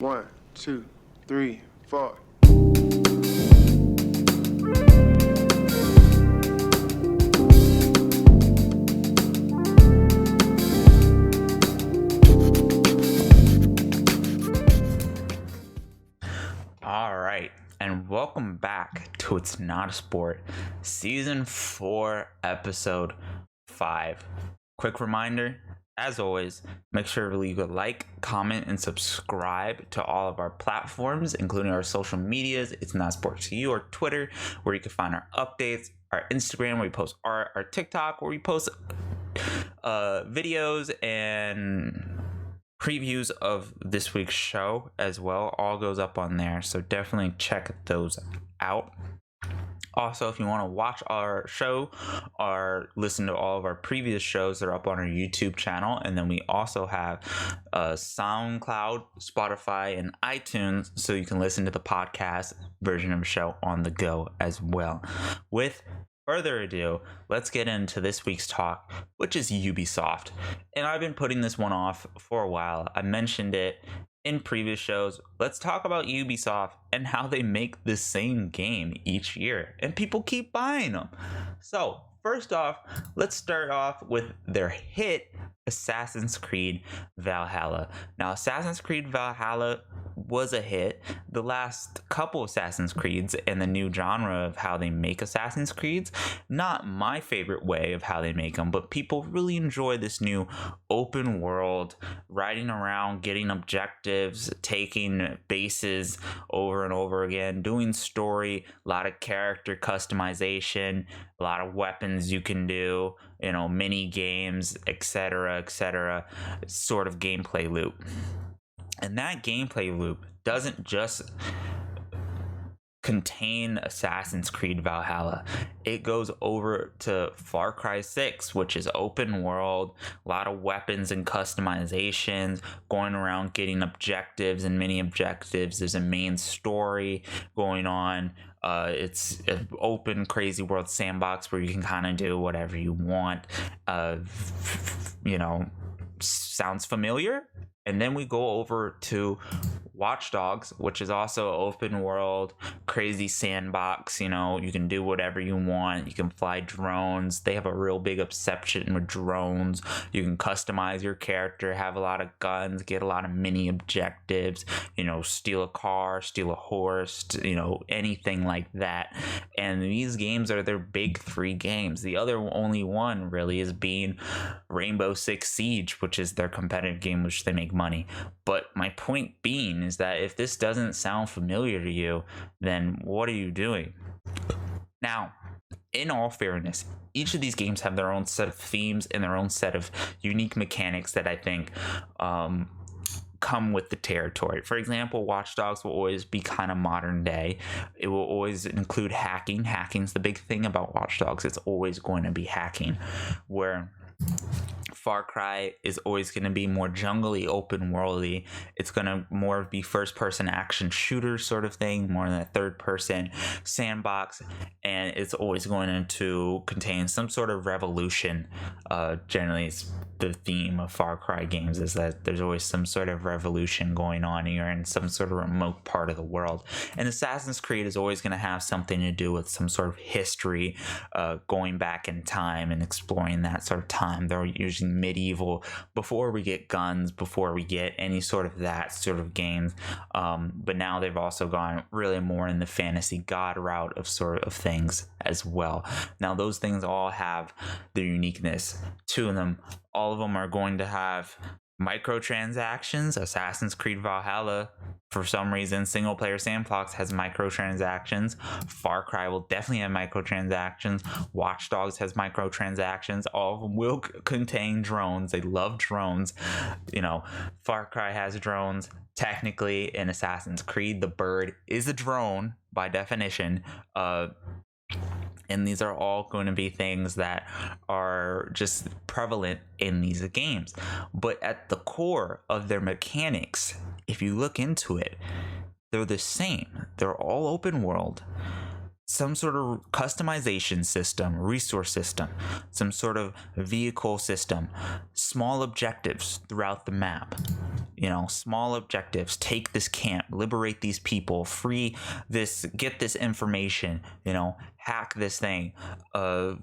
1, 2, 3, 4. All right, and welcome back to It's Not a Sport, Season 4, Episode 5. Quick reminder, as always, make sure to leave a like, comment, and subscribe to all of our platforms, including our social medias, It's Not a Sport to You, or Twitter, where you can find our updates, our Instagram, where we post art, our TikTok, where we post videos and previews of this week's show as well. All goes up on there, so definitely check those out. Also, if you want to watch our show or listen to all of our previous shows, they're up on our YouTube channel. And then we also have SoundCloud, Spotify, and iTunes, so you can listen to the podcast version of the show on the go as well. With further ado, let's get into this week's talk, which is Ubisoft. And I've been putting this one off for a while. I mentioned it in previous shows. Let's talk about Ubisoft and how they make the same game each year, and people keep buying them. So first off, let's start off with their hit, Assassin's Creed Valhalla. Now, Assassin's Creed Valhalla was a hit. The last couple Assassin's Creeds and the new genre of how they make Assassin's Creeds, not my favorite way of how they make them, but people really enjoy this new open world, riding around, getting objectives, taking bases over and over again, doing story, a lot of character customization, a lot of weapons you can do, mini games, etc., sort of gameplay loop. And that gameplay loop doesn't just contain Assassin's Creed Valhalla. It goes over to FarCry 6, which is open world, a lot of weapons and customizations, going around getting objectives and mini objectives. There's a main story going on. It's an open, crazy world sandbox where you can kind of do whatever you want. Sounds familiar? And then we go over to Watchdogs, which is also open world, crazy sandbox. You can do whatever you want. You can fly drones. They have a real big obsession with drones. You can customize your character, have a lot of guns, get a lot of mini objectives, steal a car, steal a horse, anything like that. And these games are their big 3 games. The other only one really is being Rainbow Six Siege, which is their competitive game, which they make money. But my point being is that if this doesn't sound familiar to you, then what are you doing? Now, in all fairness, each of these games have their own set of themes and their own set of unique mechanics that I think come with the territory. For example, Watchdogs will always be kind of modern day. It will always include hacking. Hacking's the big thing about Watchdogs. It's always going to be hacking, where FarCry is always going to be more jungly, open worldy. It's going to more be first person action shooter sort of thing, more than a third person sandbox, and it's always going to contain some sort of revolution. Generally, it's the theme of Far Cry games is that there's always some sort of revolution going on. You're in some sort of remote part of the world, and Assassin's Creed is always going to have something to do with some sort of history, going back in time and exploring that sort of time. They're usually medieval, before we get guns, before we get any sort of that sort of games. But now they've also gone really more in the fantasy god route of sort of things as well. Now those things all have their uniqueness to them. All of them are going to have microtransactions. Assassin's Creed Valhalla, for some reason, single player sandbox has microtransactions. Far Cry will definitely have microtransactions. Watchdogs has microtransactions. All of them will contain drones. They love drones. Far Cry has drones. Technically, in Assassin's Creed, the bird is a drone by definition. And these are all going to be things that are just prevalent in these games. But at the core of their mechanics, if you look into it, they're the same. They're all open world. Some sort of customization system, resource system, some sort of vehicle system, small objectives throughout the map. small objectives: take this camp, liberate these people, free this, get this information, hack this thing. They're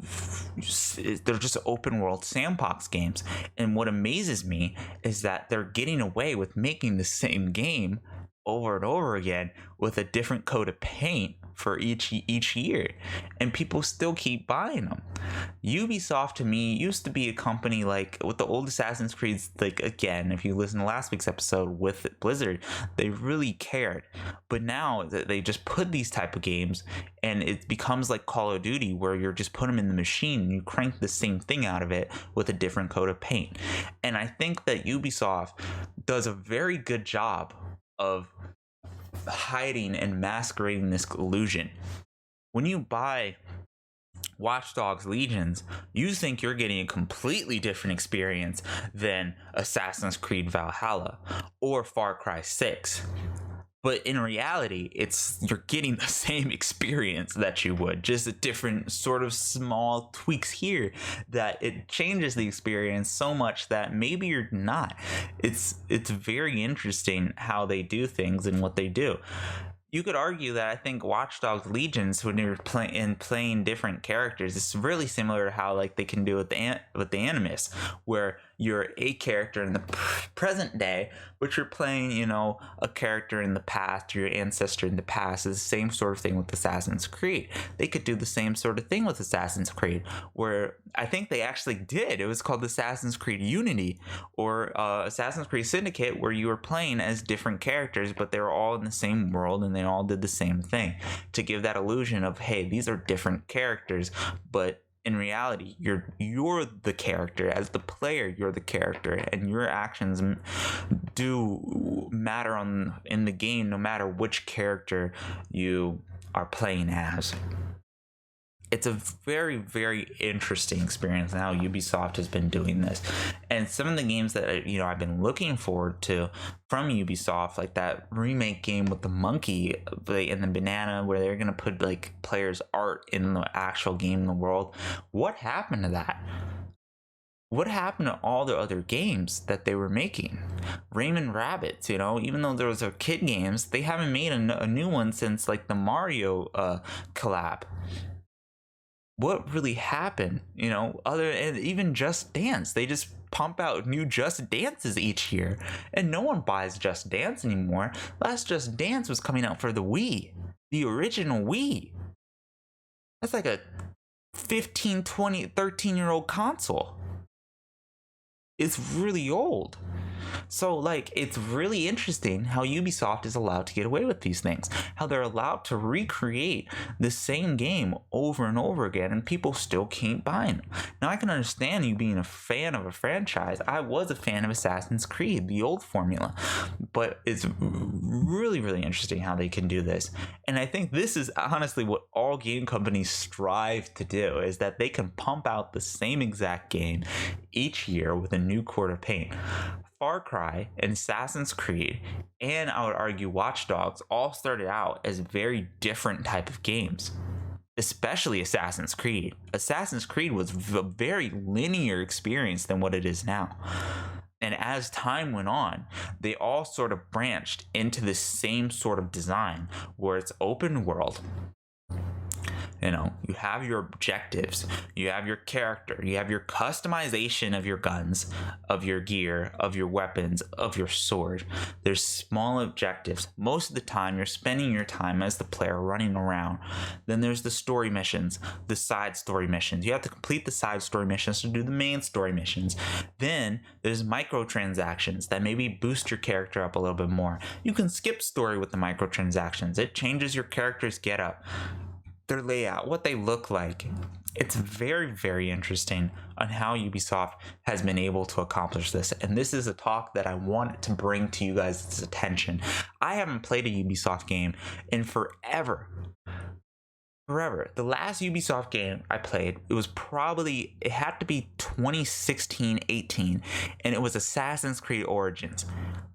just open world sandbox games, and what amazes me is that they're getting away with making the same game over and over again with a different coat of paint for each year, and people still keep buying them. Ubisoft to me used to be a company like with the old Assassin's Creeds, like, again, if you listen to last week's episode with Blizzard, they really cared. But now that they just put these type of games, and it becomes like Call of Duty, where you're just put them in the machine and you crank the same thing out of it with a different coat of paint. And I think that Ubisoft does a very good job of hiding and masquerading this illusion. When you buy Watchdogs Legions, you think you're getting a completely different experience than Assassin's Creed Valhalla or FarCry 6. But in reality, you're getting the same experience that you would, just a different sort of small tweaks here that it changes the experience so much that maybe you're not. It's very interesting how they do things and what they do. You could argue that I think Watchdogs Legions, when you're playing different characters, it's really similar to how like they can do with the Animus, where you're a character in the present day, but you're playing, a character in the past, your ancestor in the past. Is the same sort of thing with Assassin's Creed. They could do the same sort of thing with Assassin's Creed, where I think they actually did. It was called Assassin's Creed Unity or Assassin's Creed Syndicate, where you were playing as different characters, but they were all in the same world and they all did the same thing, to give that illusion of, hey, these are different characters, but in reality, you're the character. As the player, you're the character, and your actions do matter in the game, no matter which character you are playing as. It's a very, very interesting experience how Ubisoft has been doing this. And some of the games that I've been looking forward to from Ubisoft, like that remake game with the monkey and the banana, where they're gonna put like players' art in the actual game in the world. What happened to that? What happened to all the other games that they were making? Rayman Rabbids, even though there was a kid games, they haven't made a new one since like the Mario collab. What really happened, other than even Just Dance? They just pump out new Just Dances each year, and no one buys Just Dance anymore. Last Just Dance was coming out for the Wii, the original Wii. That's like a 15, 20, 13-year-old console. It's really old. So like, it's really interesting how Ubisoft is allowed to get away with these things, how they're allowed to recreate the same game over and over again, and people still can't buy them. Now, I can understand you being a fan of a franchise. I was a fan of Assassin's Creed, the old formula, but it's really, really interesting how they can do this. And I think this is honestly what all game companies strive to do, is that they can pump out the same exact game each year with a new coat of paint. FarCry and Assassin's Creed, and I would argue Watchdogs, all started out as very different type of games, especially Assassin's Creed. Assassin's Creed was a very linear experience than what it is now. And as time went on, they all sort of branched into the same sort of design, where it's open world. You have your objectives, you have your character, you have your customization of your guns, of your gear, of your weapons, of your sword. There's small objectives. Most of the time, you're spending your time as the player running around. Then there's the story missions, the side story missions. You have to complete the side story missions to do the main story missions. Then there's microtransactions that maybe boost your character up a little bit more. You can skip story with the microtransactions. It changes your character's getup, their layout, what they look like. It's very, very interesting on how Ubisoft has been able to accomplish this. And this is a talk that I wanted to bring to you guys' attention. I haven't played a Ubisoft game in forever. The last Ubisoft game I played, it had to be 2016-18, and it was Assassin's Creed Origins.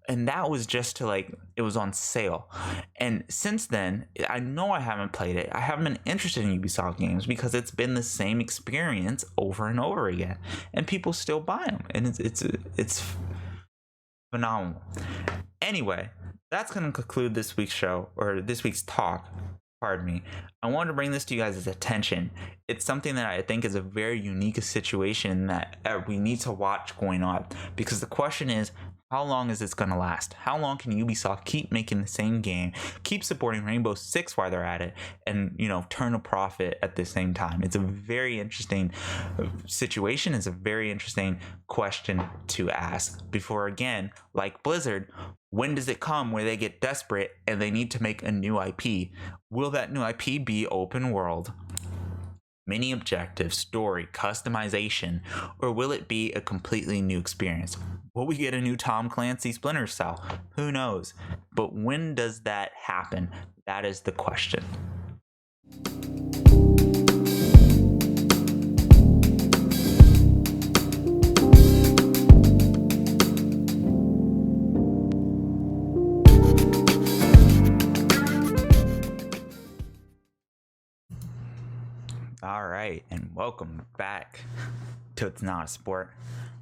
And that was just it was on sale. And since then, I know I haven't played it. I haven't been interested in Ubisoft games because it's been the same experience over and over again. And people still buy them. And it's phenomenal. Anyway, that's going to conclude this week's show, or this week's talk. Pardon me. I wanted to bring this to you guys' attention. It's something that I think is a very unique situation that we need to watch going on, because the question is, how long is this going to last? How long can Ubisoft keep making the same game, keep supporting Rainbow Six while they're at it, and, turn a profit at the same time? It's a very interesting situation. It's a very interesting question to ask. Before, again, like Blizzard, when does it come where they get desperate and they need to make a new IP? Will that new IP be open world, many objectives, story, customization, or will it be a completely new experience? Will we get a new Tom Clancy Splinter Cell? Who knows? But when does that happen? That is the question. All right, and welcome back to It's Not a Sport.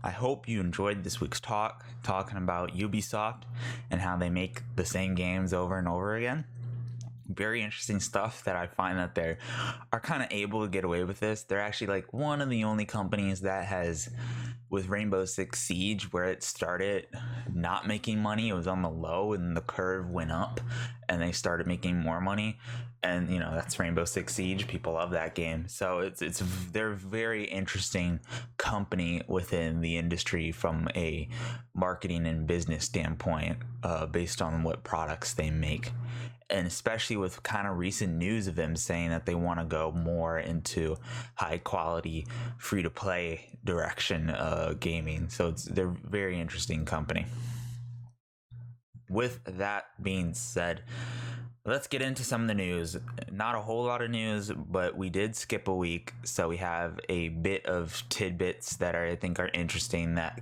I hope you enjoyed this week's talking about Ubisoft and how they make the same games over and over again. Very interesting stuff that I find that they are kind of able to get away with this. They're actually like one of the only companies that has, with Rainbow Six Siege, where it started not making money, it was on the low and the curve went up and they started making more money. And that's Rainbow Six Siege. People love that game. So they're a very interesting company within the industry from a marketing and business standpoint, based on what products they make. And especially with kind of recent news of them saying that they want to go more into high quality, free to play direction gaming. So they're a very interesting company. With that being said, let's get into some of the news. Not a whole lot of news, but we did skip a week, so we have a bit of tidbits that I think are interesting that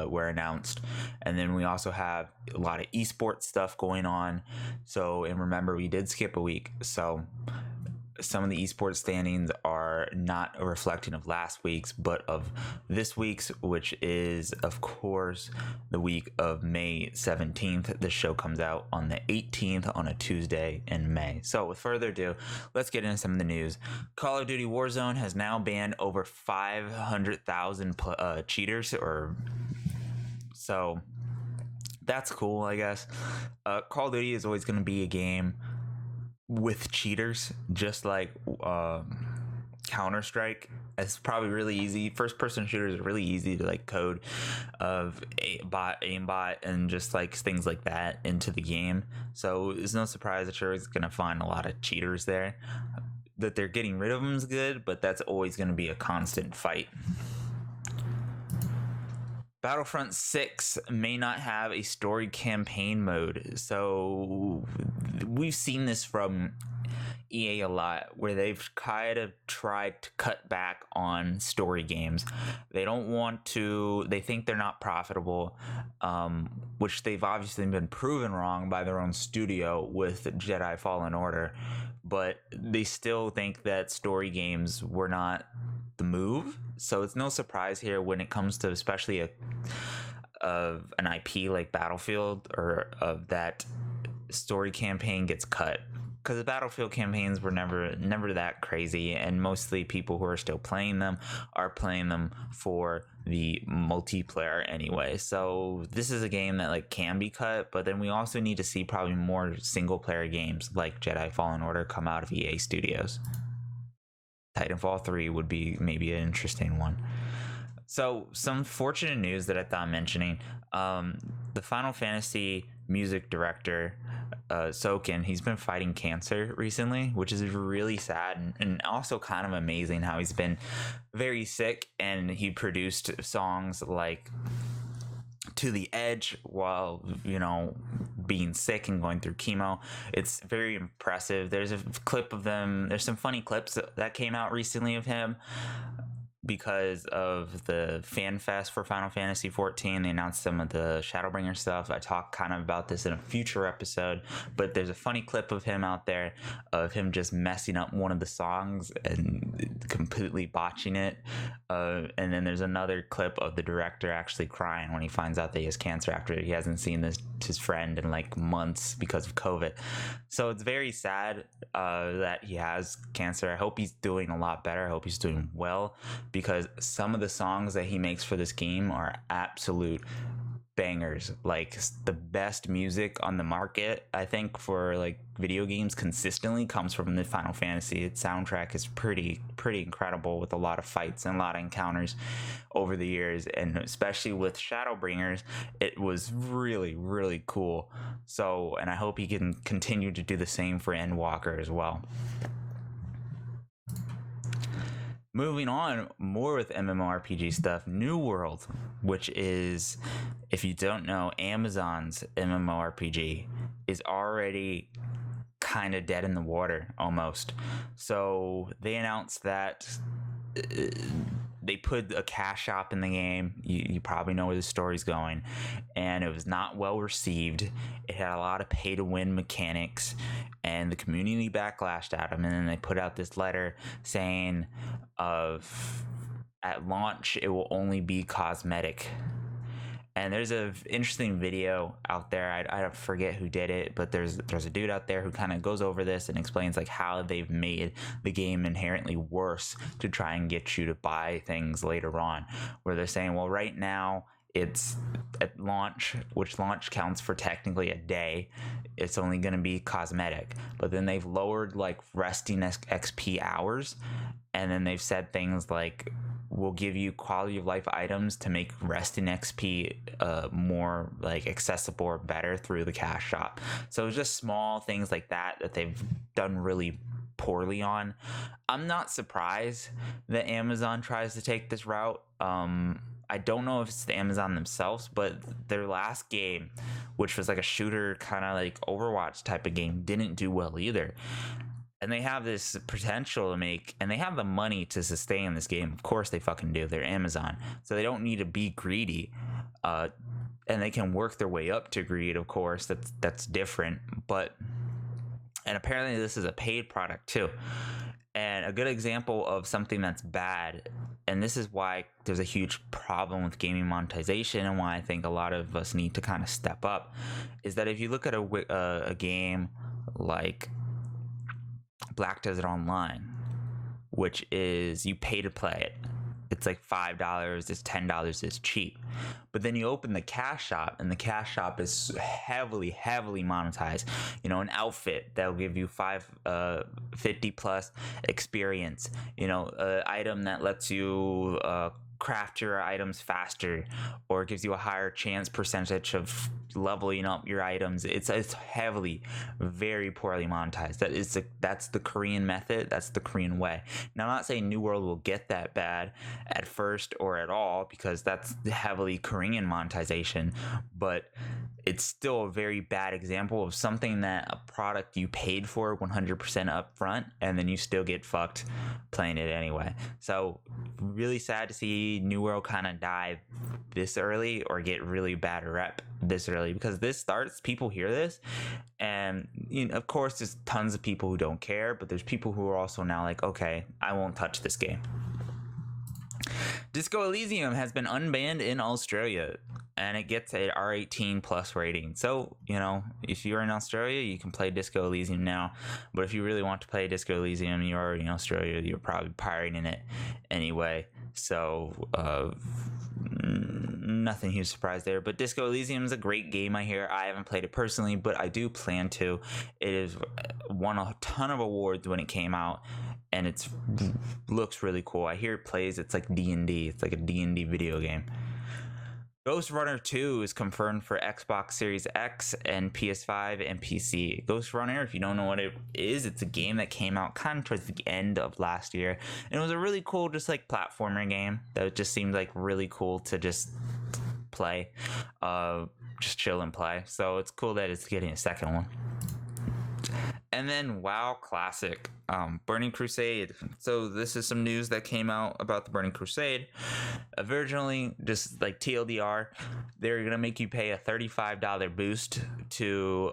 were announced. And then we also have a lot of esports stuff going on. So, and remember, we did skip a week, so some of the esports standings are not a reflection of last week's, but of this week's, which is, of course, the week of May 17th. This show comes out on the 18th on a Tuesday in May. So with further ado, let's get into some of the news. Call of Duty Warzone has now banned over 500,000 cheaters, so that's cool, I guess. Call of Duty is always going to be a game with cheaters, just like Counter-Strike. It's probably really easy. First-person shooters are really easy to code of aimbot, and just things like that into the game. So it's no surprise that you're going to find a lot of cheaters there. That they're getting rid of them is good, but that's always going to be a constant fight. Battlefront 6 may not have a story campaign mode. So we've seen this from EA a lot, where they've kind of tried to cut back on story games. They don't want to, they think they're not profitable, which they've obviously been proven wrong by their own studio with Jedi Fallen Order, but they still think that story games were not the move. So it's no surprise here when it comes to especially of an IP like Battlefield, or of that story campaign gets cut, because the Battlefield campaigns were never that crazy, and mostly people who are still playing them are playing them for the multiplayer anyway. So this is a game that can be cut, but then we also need to see probably more single player games like Jedi Fallen Order come out of EA Studios. Titanfall 3 would be maybe an interesting one. So some fortunate news that I thought mentioning, the Final Fantasy music director, Soken, he's been fighting cancer recently, which is really sad, and also kind of amazing how he's been very sick, and he produced songs like To the Edge while being sick and going through chemo. It's very impressive. There's a clip of them, there's some funny clips that came out recently of him because of the fan fest for Final Fantasy 14. They announced some of the Shadowbringer stuff. I talked kind of about this in a future episode, but there's a funny clip of him out there of him just messing up one of the songs and completely botching it. And then there's another clip of the director actually crying when he finds out that he has cancer after he hasn't seen his friend in like months because of COVID. So it's very sad that he has cancer. I hope he's doing a lot better. I hope he's doing well, because some of the songs that he makes for this game are absolute bangers. Like the best music on the market, I think, for like video games consistently comes from the Final Fantasy. Its soundtrack is pretty incredible, with a lot of fights and a lot of encounters over the years, and especially with Shadowbringers, it was really cool. So, and I hope he can continue to do the same for Endwalker as well. Moving on, more with MMORPG stuff, New World, which is, if you don't know, Amazon's MMORPG, is already kind of dead in the water almost. So they announced that they put a cash shop in the game. You probably know where the story's going, and it was not well received. It had a lot of pay to win mechanics, and the community backlashed at them. And then they put out this letter saying at launch it will only be cosmetic. And there's an interesting video out there. I forget who did it, but there's a dude out there who kind of goes over this and explains like how they've made the game inherently worse to try and get you to buy things later on. Where they're saying, well, right now it's at launch, which launch counts for technically a day, it's only going to be cosmetic. But then they've lowered like resting XP hours, and then they've said things like, we'll give you quality of life items to make resting XP more like accessible or better through the cash shop. So it's just small things like that they've done really poorly on. I'm not surprised that Amazon tries to take this route. I don't know if it's the Amazon themselves, but their last game, which was like a shooter kind of like Overwatch type of game, didn't do well either. And they have this potential to make, and they have the money to sustain this game. Of course they fucking do. They're Amazon. So they don't need to be greedy. And they can work their way up to greed, of course. That's different. And apparently this is a paid product too. And a good example of something that's bad, and this is why there's a huge problem with gaming monetization, and why I think a lot of us need to kind of step up, is that if you look at a game like Black Desert Online, which is you pay to play it. It's like $5, it's $10, it's cheap. But then you open the cash shop, and the cash shop is heavily monetized. You know, an outfit that'll give you 50 plus experience. You know, an item that lets you craft your items faster, or gives you a higher chance percentage of leveling up your items. It's heavily, very poorly monetized. That's the Korean method. That's the Korean way. Now, I'm not saying New World will get that bad at first or at all, because that's heavily Korean monetization, but it's still a very bad example of something that a product you paid for 100% up front, and then you still get fucked playing it anyway. So really sad to see New World kind of die this early, or get really bad rep this early, because this starts, people hear this, and you know, of course there's tons of people who don't care, but there's people who are also now like, okay, I won't touch this game. Disco Elysium has been unbanned in Australia, and it gets a R18 plus rating. So, you know, if you're in Australia, you can play Disco Elysium now. But if you really want to play Disco Elysium, you're already in Australia, you're probably pirating it anyway. So, nothing huge surprise there. But Disco Elysium is a great game, I hear. I haven't played it personally, but I do plan to. It has won a ton of awards when it came out, and it looks really cool. I hear it plays, it's like D&D. It's like a D&D video game. Ghost Runner 2 is confirmed for Xbox Series X and PS5 and PC. Ghost Runner, if you don't know what it is, it's a game that came out kind of towards the end of last year. And it was a really cool, just like platformer game that just seemed like really cool to just play, just chill and play. So it's cool that it's getting a second one. And then WoW Classic, Burning Crusade. So this is some news that came out about the Burning Crusade. Originally, just like TLDR, they're going to make you pay a $35 boost to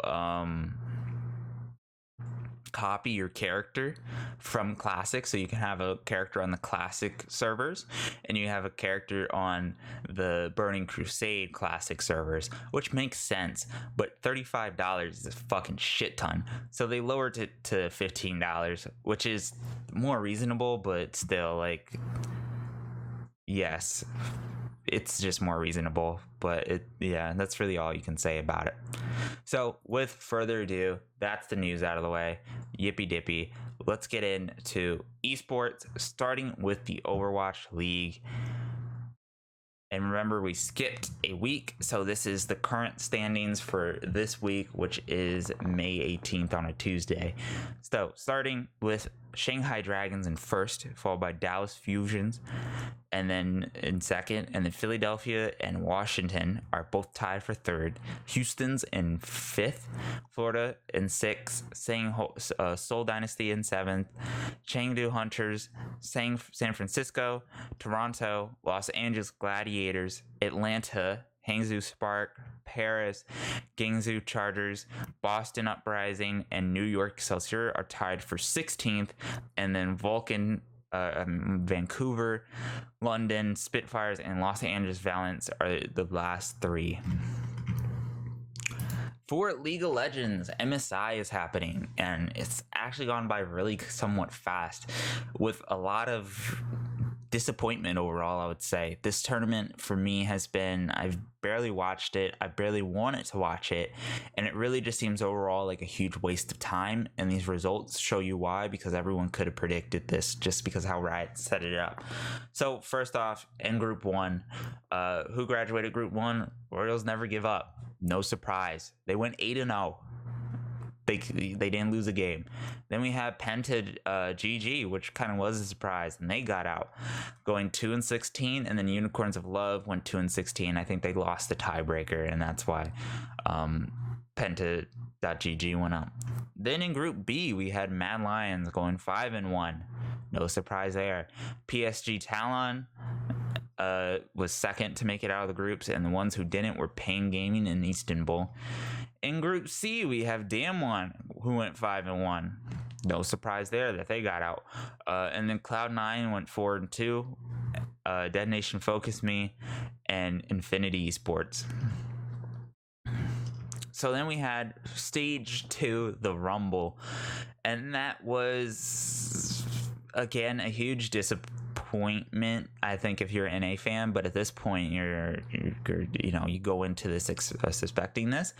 copy your character from Classic, so you can have a character on the Classic servers and you have a character on the Burning Crusade Classic servers, which makes sense, but $35 is a fucking shit ton. So they lowered it to $15, which is more reasonable, but still, like, yes, it's just more reasonable, but yeah, that's really all you can say about it. So with further ado, that's the news out of the way. Yippee dippy. Let's get into esports, starting with the Overwatch League. And remember, we skipped a week, so this is the current standings for this week, which is May 18th on a Tuesday. So starting with Shanghai Dragons in first, followed by Dallas Fusions, and then in second, and then Philadelphia and Washington are both tied for third. Houston's in fifth, Florida in sixth, Seoul Dynasty in seventh, Chengdu Hunters, San Francisco, Toronto, Los Angeles Gladiators, Atlanta, Hangzhou Spark, Paris, Guangzhou Chargers, Boston Uprising, and New York Excelsior are tied for 16th, and then Vancouver, London, Spitfires, and Los Angeles Valiants are the last three. For League of Legends, MSI is happening, and it's actually gone by really somewhat fast, with a lot of disappointment overall, I would say. This tournament for me has been, I've barely watched it, I barely wanted to watch it, and it really just seems overall like a huge waste of time, and these results show you why, because everyone could have predicted this just because how Riot set it up. So first off, in Group 1, who graduated Group 1? Royals never give up. No surprise. They went 8-0. They didn't lose a game. Then we had Penta GG, which kind of was a surprise, and they got out, going 2-16. And then Unicorns of Love went 2-16. I think they lost the tiebreaker, and that's why Penta.GG went out. Then in Group B, we had Mad Lions going 5-1. No surprise there. PSG Talon was second to make it out of the groups, and the ones who didn't were Pain Gaming and Istanbul. In Group C, we have Damwon, who went 5-1. No surprise there that they got out. And then Cloud9 went 4-2. Dead Nation Focus Me, and Infinity Esports. So then we had Stage 2, the Rumble, and that was, again, a huge disappointment, I think, if you're an NA fan, but at this point you go into this suspecting this.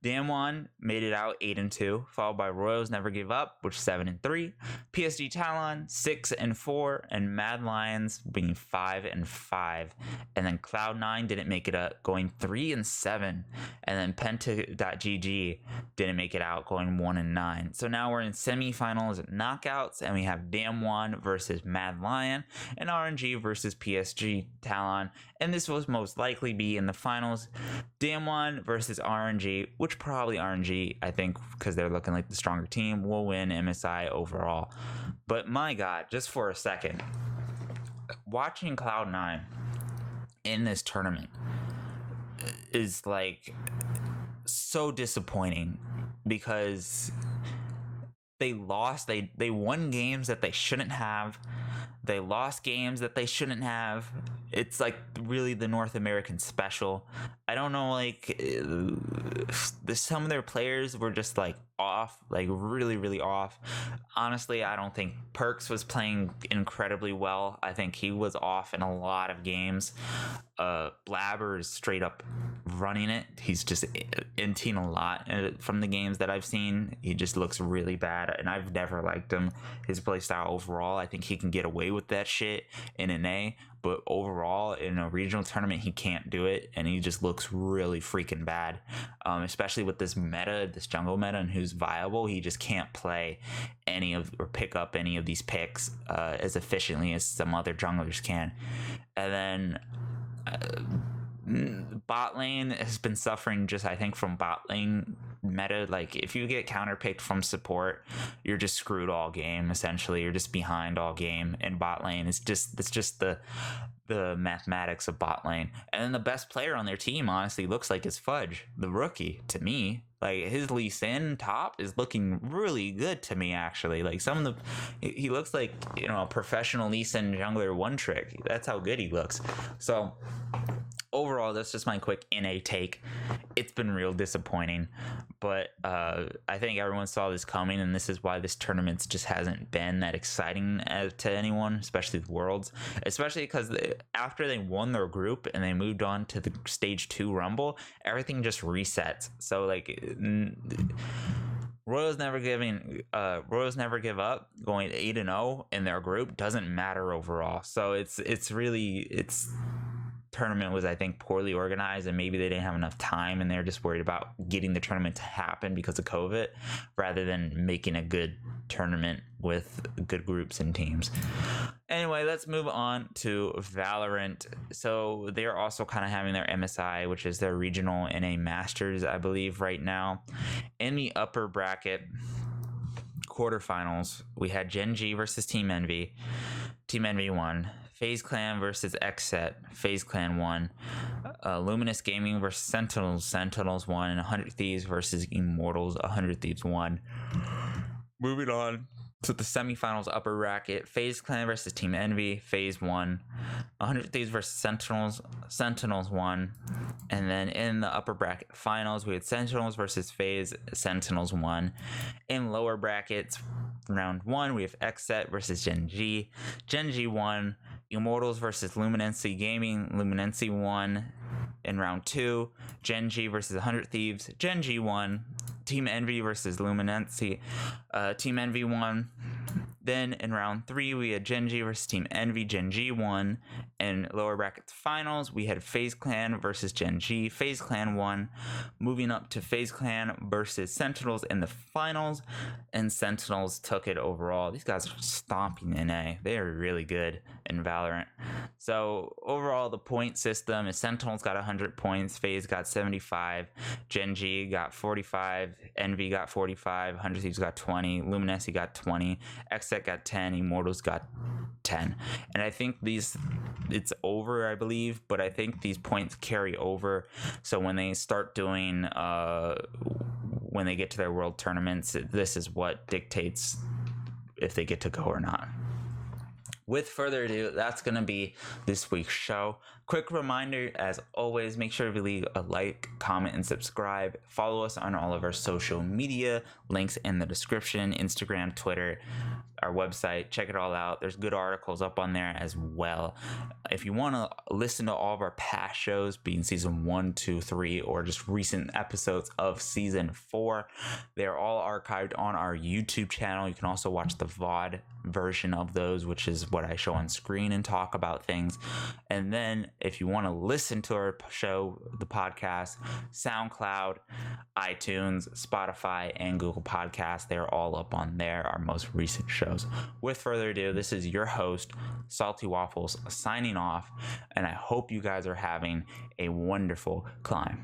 Damwon made it out 8-2, followed by Royals Never Give Up, which 7-3, PSG Talon 6-4, and Mad Lions being 5-5, and then Cloud9 didn't make it up, going 3-7, and then Penta.GG didn't make it out, going 1-9. So now we're in semifinals knockouts, and we have Damwon versus Mad Lion, and RNG versus PSG Talon, and this will most likely be in the finals. Damwon versus RNG, which probably RNG, I think, because they're looking like the stronger team, will win MSI overall. But my god, just for a second, watching Cloud9 in this tournament is like so disappointing, because they lost, they won games that they shouldn't have, they lost games that they shouldn't have. It's like really the North American special. I don't know, like some of their players were just like off, like really off. Honestly, I don't think Perks was playing incredibly well. I think he was off in a lot of games. Blabber is straight up running it. He's just inting a lot from the games that I've seen. He just looks really bad, and I've never liked him. His play style overall, I think he can get away with that shit in an A, but overall in a regional tournament he can't do it, and he just looks really freaking bad, especially with this meta, this jungle meta, and who's viable. He just can't play any of or pick up any of these picks as efficiently as some other junglers can. And then bot lane has been suffering just, I think, from bot lane meta, like if you get counterpicked from support, you're just screwed all game. Essentially, you're just behind all game. And bot lane, it's just the mathematics of bot lane. And then the best player on their team honestly looks like is Fudge, the rookie, to me. Like his Lee Sin top is looking really good to me, actually. Like some of he looks like, you know, a professional Lee Sin jungler one trick. That's how good he looks. So overall, that's just my quick NA take. It's been real disappointing, but I think everyone saw this coming, and this is why this tournament just hasn't been that exciting to anyone, especially the Worlds. Especially because after they won their group and they moved on to the Stage 2 Rumble, everything just resets. So like Royals never give up. Going 8-0 in their group doesn't matter overall. So it's tournament was, I think, poorly organized, and maybe they didn't have enough time and they're just worried about getting the tournament to happen because of COVID rather than making a good tournament with good groups and teams. Anyway, let's move on to Valorant. So they're also kind of having their MSI, which is their regional NA Masters, I believe, right now. In the upper bracket quarterfinals, we had Gen G versus Team Envy. Team Envy won. FaZe Clan versus XSET. FaZe Clan won. Luminous Gaming versus Sentinels. Sentinels won. And 100 Thieves versus Immortals. 100 Thieves won. Moving on to the semifinals upper bracket. FaZe Clan versus Team Envy. FaZe won. 100 Thieves versus Sentinels. Sentinels won. And then in the upper bracket finals, we had Sentinels versus FaZe. Sentinels won. In lower brackets, round 1, we have XSET versus Gen G. Gen G won. Immortals versus Luminancy Gaming. Luminancy won. In round 2, Gen G versus 100 Thieves. Gen G won. Team Envy versus Luminancy. Team Envy won. Then in round 3, we had Gen G versus Team Envy. Gen G won. In lower brackets finals, we had FaZe Clan versus Gen G. FaZe Clan won. Moving up to FaZe Clan versus Sentinels in the finals, and Sentinels took it overall. These guys are stomping NA. They are really good in Valorant. So overall, the point system is Sentinels got 100 points, FaZe got 75, Gen G got 45, Envy got 45, 100 Thieves got 20, Luminescence got 20, XSET got 10, Immortals got 10. And I think it's over, I believe, but I think these points carry over. So when they start doing, when they get to their world tournaments, this is what dictates if they get to go or not. With further ado, that's going to be this week's show. Quick reminder, as always, make sure to leave a like, comment, and subscribe. Follow us on all of our social media, links in the description, Instagram, Twitter, our website. Check it all out. There's good articles up on there as well. If you want to listen to all of our past shows, being season 1, 2, 3, or just recent episodes of season 4, they're all archived on our YouTube channel. You can also watch the VOD version of those, which is what I show on screen and talk about things. And then if you want to listen to our show, the podcast, SoundCloud, iTunes, Spotify, and Google Podcasts, they're all up on there, our most recent shows. With further ado, this is your host, Salty Waffles, signing off, and I hope you guys are having a wonderful climb.